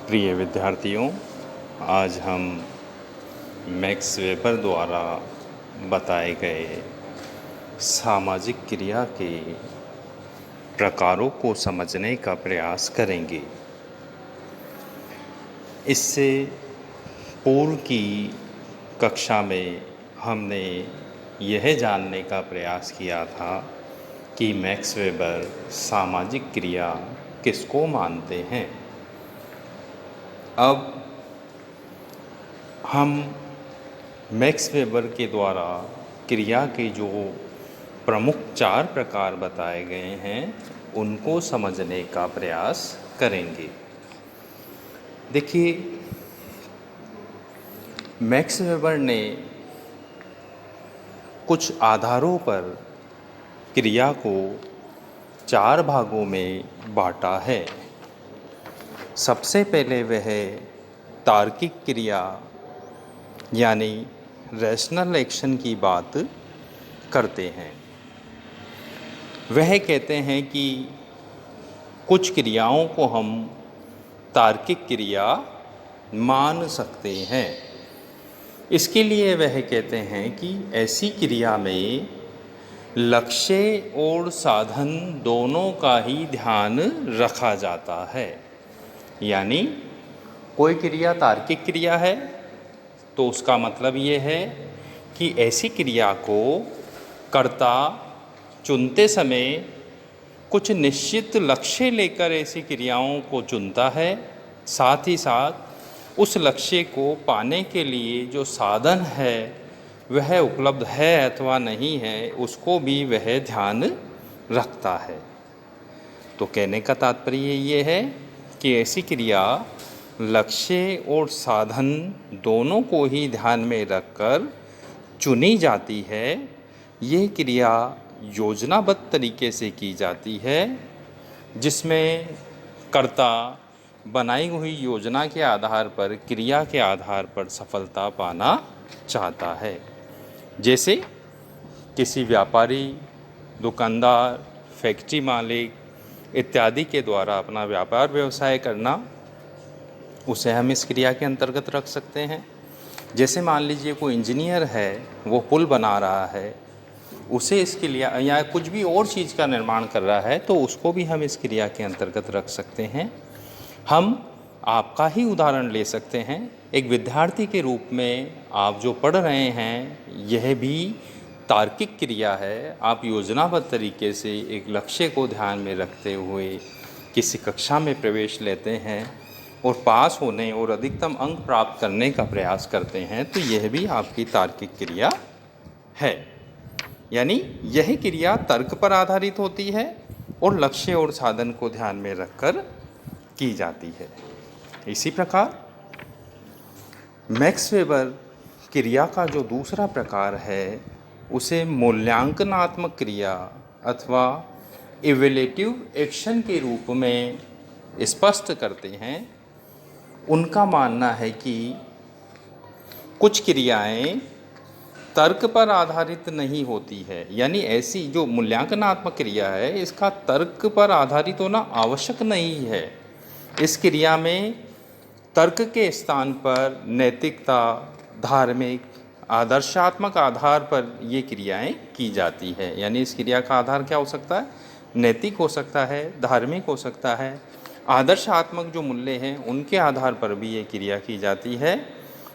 प्रिय विद्यार्थियों, आज हम मैक्स वेबर द्वारा बताए गए सामाजिक क्रिया के प्रकारों को समझने का प्रयास करेंगे। इससे पूर्व की कक्षा में हमने यह जानने का प्रयास किया था कि मैक्स वेबर सामाजिक क्रिया किसको मानते हैं। अब हम मैक्स वेबर के द्वारा क्रिया के जो प्रमुख 4 प्रकार बताए गए हैं उनको समझने का प्रयास करेंगे। देखिए, मैक्स वेबर ने कुछ आधारों पर क्रिया को 4 भागों में बांटा है। सबसे पहले वह तार्किक क्रिया यानी रैशनल एक्शन की बात करते हैं। वह कहते हैं कि कुछ क्रियाओं को हम तार्किक क्रिया मान सकते हैं। इसके लिए वह कहते हैं कि ऐसी क्रिया में लक्ष्य और साधन दोनों का ही ध्यान रखा जाता है। यानी कोई क्रिया तार्किक क्रिया है तो उसका मतलब ये है कि ऐसी क्रिया को कर्ता चुनते समय कुछ निश्चित लक्ष्य लेकर ऐसी क्रियाओं को चुनता है। साथ ही साथ उस लक्ष्य को पाने के लिए जो साधन है वह उपलब्ध है अथवा नहीं है उसको भी वह ध्यान रखता है। तो कहने का तात्पर्य ये है कि ऐसी क्रिया लक्ष्य और साधन दोनों को ही ध्यान में रखकर चुनी जाती है। ये क्रिया योजनाबद्ध तरीके से की जाती है जिसमें कर्ता बनाई हुई योजना के आधार पर क्रिया के आधार पर सफलता पाना चाहता है। जैसे किसी व्यापारी, दुकानदार, फैक्ट्री मालिक इत्यादि के द्वारा अपना व्यापार व्यवसाय करना, उसे हम इस क्रिया के अंतर्गत रख सकते हैं। जैसे मान लीजिए कोई इंजीनियर है, वो पुल बना रहा है, उसे इस क्रिया या कुछ भी और चीज़ का निर्माण कर रहा है तो उसको भी हम इस क्रिया के अंतर्गत रख सकते हैं। हम आपका ही उदाहरण ले सकते हैं। एक विद्यार्थी के रूप में आप जो पढ़ रहे हैं यह भी तार्किक क्रिया है। आप योजनाबद्ध तरीके से एक लक्ष्य को ध्यान में रखते हुए किसी कक्षा में प्रवेश लेते हैं और पास होने और अधिकतम अंक प्राप्त करने का प्रयास करते हैं, तो यह भी आपकी तार्किक क्रिया है। यानी यह क्रिया तर्क पर आधारित होती है और लक्ष्य और साधन को ध्यान में रखकर की जाती है। इसी प्रकार मैक्स वेबर क्रिया का जो दूसरा प्रकार है उसे मूल्यांकनात्मक क्रिया अथवा इवैल्यूएटिव एक्शन के रूप में स्पष्ट करते हैं। उनका मानना है कि कुछ क्रियाएं तर्क पर आधारित नहीं होती है। यानी ऐसी जो मूल्यांकनात्मक क्रिया है इसका तर्क पर आधारित होना आवश्यक नहीं है। इस क्रिया में तर्क के स्थान पर नैतिकता, धार्मिक, आदर्शात्मक आधार पर ये क्रियाएं की जाती है। यानी इस क्रिया का आधार क्या हो सकता है? नैतिक हो सकता है, धार्मिक हो सकता है, आदर्शात्मक जो मूल्य हैं उनके आधार पर भी ये क्रिया की जाती है।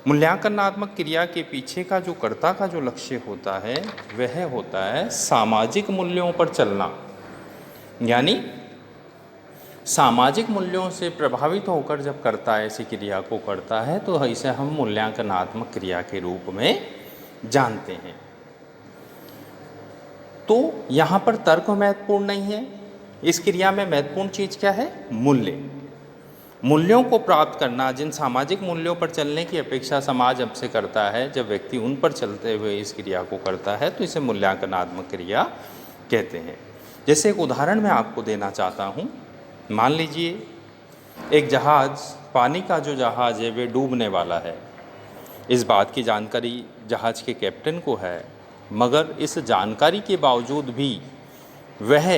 मूल्यांकनात्मक क्रिया के पीछे का जो कर्ता का जो लक्ष्य होता है वह होता है सामाजिक मूल्यों पर चलना। यानी सामाजिक मूल्यों से प्रभावित होकर जब कर्ता ऐसी क्रिया को करता है तो इसे हम मूल्यांकनात्मक क्रिया के रूप में जानते हैं। तो यहाँ पर तर्क महत्वपूर्ण नहीं है। इस क्रिया में महत्वपूर्ण चीज़ क्या है? मूल्य। मूल्यों को प्राप्त करना, जिन सामाजिक मूल्यों पर चलने की अपेक्षा समाज हमसे करता है, जब व्यक्ति उन पर चलते हुए इस क्रिया को करता है तो इसे मूल्यांकनात्मक क्रिया कहते हैं। जैसे एक उदाहरण मैं आपको देना चाहता हूँ। मान लीजिए एक जहाज़, पानी का जो जहाज़ है वह डूबने वाला है। इस बात की जानकारी जहाज़ के कैप्टन को है, मगर इस जानकारी के बावजूद भी वह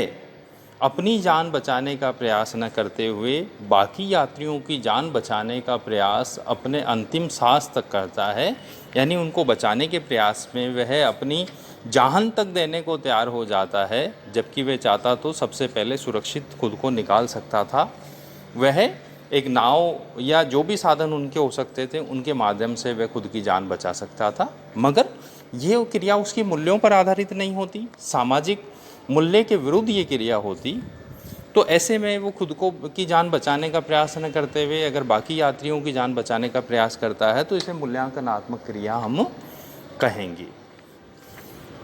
अपनी जान बचाने का प्रयास न करते हुए बाकी यात्रियों की जान बचाने का प्रयास अपने अंतिम सांस तक करता है, यानी उनको बचाने के प्रयास में वह अपनी जान तक देने को तैयार हो जाता है, जबकि वह चाहता तो सबसे पहले सुरक्षित खुद को निकाल सकता था। वह एक नाव या जो भी साधन उनके हो सकते थे उनके माध्यम से वह खुद की जान बचा सकता था, मगर ये क्रिया उसके मूल्यों पर आधारित नहीं होती, सामाजिक मूल्य के विरुद्ध ये क्रिया होती। तो ऐसे में वो खुद को की जान बचाने का प्रयास न करते हुए अगर बाकी यात्रियों की जान बचाने का प्रयास करता है तो इसे मूल्यांकनात्मक क्रिया हम कहेंगे।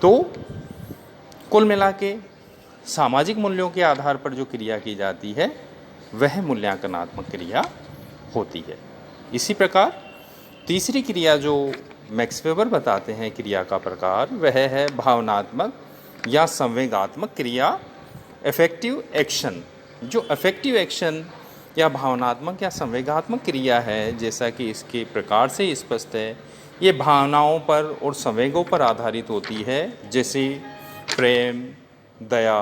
तो कुल मिला के सामाजिक मूल्यों के आधार पर जो क्रिया की जाती है वह मूल्यांकनात्मक क्रिया होती है। इसी प्रकार तीसरी क्रिया जो मैक्स वेबर बताते हैं क्रिया का प्रकार, वह है भावनात्मक या संवेगात्मक क्रिया, अफेक्टिव एक्शन। जो अफेक्टिव एक्शन या भावनात्मक या संवेगात्मक क्रिया है, जैसा कि इसके प्रकार से स्पष्ट है, ये भावनाओं पर और संवेगों पर आधारित होती है, जैसे प्रेम, दया,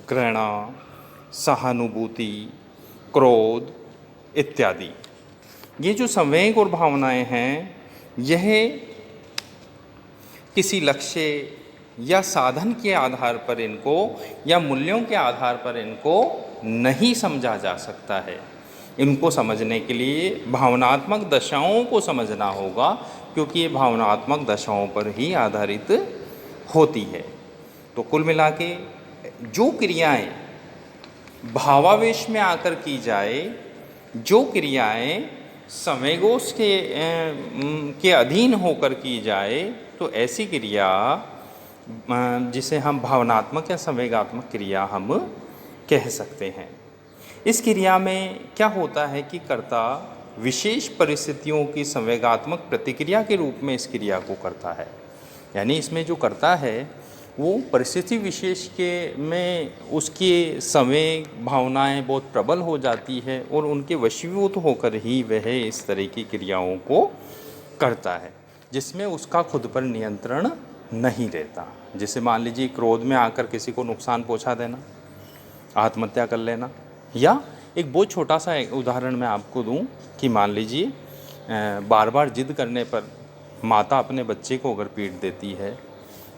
घृणा, सहानुभूति, क्रोध इत्यादि। ये जो संवेग और भावनाएं हैं, यह किसी लक्ष्य या साधन के आधार पर इनको या मूल्यों के आधार पर इनको नहीं समझा जा सकता है। इनको समझने के लिए भावनात्मक दशाओं को समझना होगा, क्योंकि ये भावनात्मक दशाओं पर ही आधारित होती है। तो कुल मिला के जो क्रियाएं भावावेश में आकर की जाए, जो क्रियाएं संवेगों के अधीन होकर की जाए, तो ऐसी क्रिया जिसे हम भावनात्मक या संवेगात्मक क्रिया हम कह सकते हैं। इस क्रिया में क्या होता है कि कर्ता विशेष परिस्थितियों की संवेगात्मक प्रतिक्रिया के रूप में इस क्रिया को करता है। यानी इसमें जो कर्ता है वो परिस्थिति विशेष के में उसकी संवेग भावनाएं बहुत प्रबल हो जाती है और उनके वशीभूत होकर ही वह इस तरह की क्रियाओं को करता है, जिसमें उसका खुद पर नियंत्रण नहीं रहता। जैसे मान लीजिए क्रोध में आकर किसी को नुकसान पहुंचा देना, आत्महत्या कर लेना, या एक बहुत छोटा सा उदाहरण मैं आपको दूं कि मान लीजिए बार बार जिद करने पर माता अपने बच्चे को अगर पीट देती है,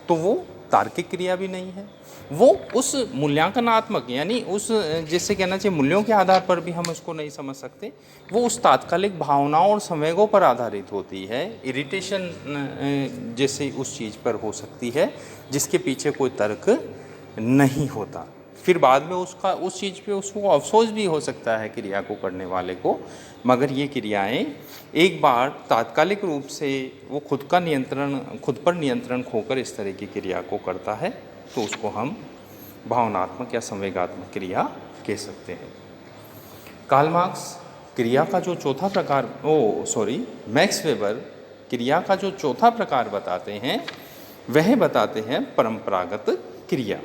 तो वो तार्किक क्रिया भी नहीं है, वो उस मूल्यांकनात्मक यानी उस जिससे कहना चाहिए मूल्यों के आधार पर भी हम उसको नहीं समझ सकते, वो उस तात्कालिक भावनाओं और संवेगों पर आधारित होती है। इरिटेशन जैसे उस चीज़ पर हो सकती है जिसके पीछे कोई तर्क नहीं होता। फिर बाद में उसका उस चीज़ पे उसको अफसोस भी हो सकता है क्रिया को करने वाले को, मगर ये क्रियाएं एक बार तात्कालिक रूप से वो खुद पर नियंत्रण खोकर इस तरह की क्रिया को करता है, तो उसको हम भावनात्मक या संवेगात्मक क्रिया कह सकते हैं। कार्ल मार्क्स क्रिया का जो चौथा प्रकार मैक्स वेबर क्रिया का जो चौथा प्रकार बताते हैं, वह बताते हैं परंपरागत क्रिया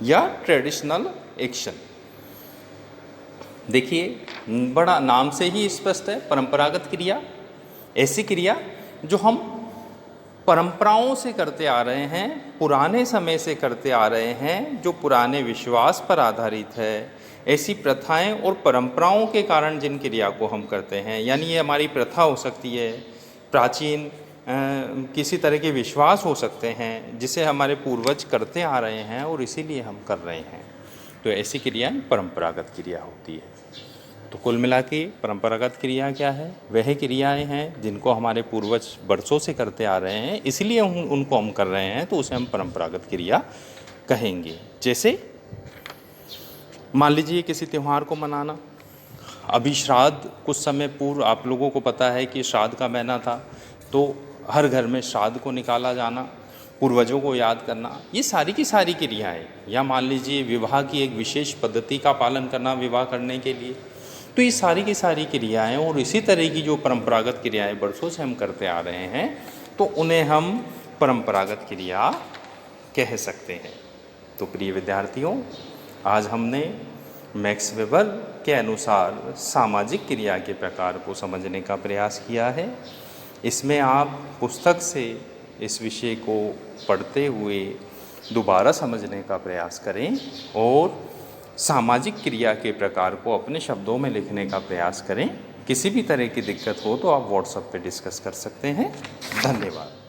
या ट्रेडिशनल एक्शन। देखिए बड़ा नाम से ही स्पष्ट है, परंपरागत क्रिया ऐसी क्रिया जो हम परंपराओं से करते आ रहे हैं, पुराने समय से करते आ रहे हैं, जो पुराने विश्वास पर आधारित है। ऐसी प्रथाएं और परंपराओं के कारण जिन क्रिया को हम करते हैं, यानी ये हमारी प्रथा हो सकती है, प्राचीन किसी तरह के विश्वास हो सकते हैं जिसे हमारे पूर्वज करते आ रहे हैं और इसीलिए हम कर रहे हैं, तो ऐसी क्रियाएं परंपरागत क्रिया होती है। तो कुल मिला के परंपरागत क्रिया क्या है? वह क्रियाएं हैं जिनको हमारे पूर्वज बरसों से करते आ रहे हैं, इसलिए उनको हम कर रहे हैं, तो उसे हम परंपरागत क्रिया कहेंगे। जैसे मान लीजिए किसी त्यौहार को मनाना, अभी श्राद्ध कुछ समय पूर्व आप लोगों को पता है कि श्राद्ध का महीना था, तो हर घर में श्राद्ध को निकाला जाना, पूर्वजों को याद करना, ये सारी की सारी क्रियाएं। या मान लीजिए विवाह की एक विशेष पद्धति का पालन करना विवाह करने के लिए, तो ये सारी की सारी क्रियाएं और इसी तरह की जो परंपरागत क्रियाएं बरसों से हम करते आ रहे हैं, तो उन्हें हम परंपरागत क्रिया कह सकते हैं। तो प्रिय विद्यार्थियों, आज हमने मैक्स वेबर के अनुसार सामाजिक क्रिया के प्रकार को समझने का प्रयास किया है। इसमें आप पुस्तक से इस विषय को पढ़ते हुए दोबारा समझने का प्रयास करें और सामाजिक क्रिया के प्रकार को अपने शब्दों में लिखने का प्रयास करें। किसी भी तरह की दिक्कत हो तो आप व्हाट्सएप पे डिस्कस कर सकते हैं। धन्यवाद।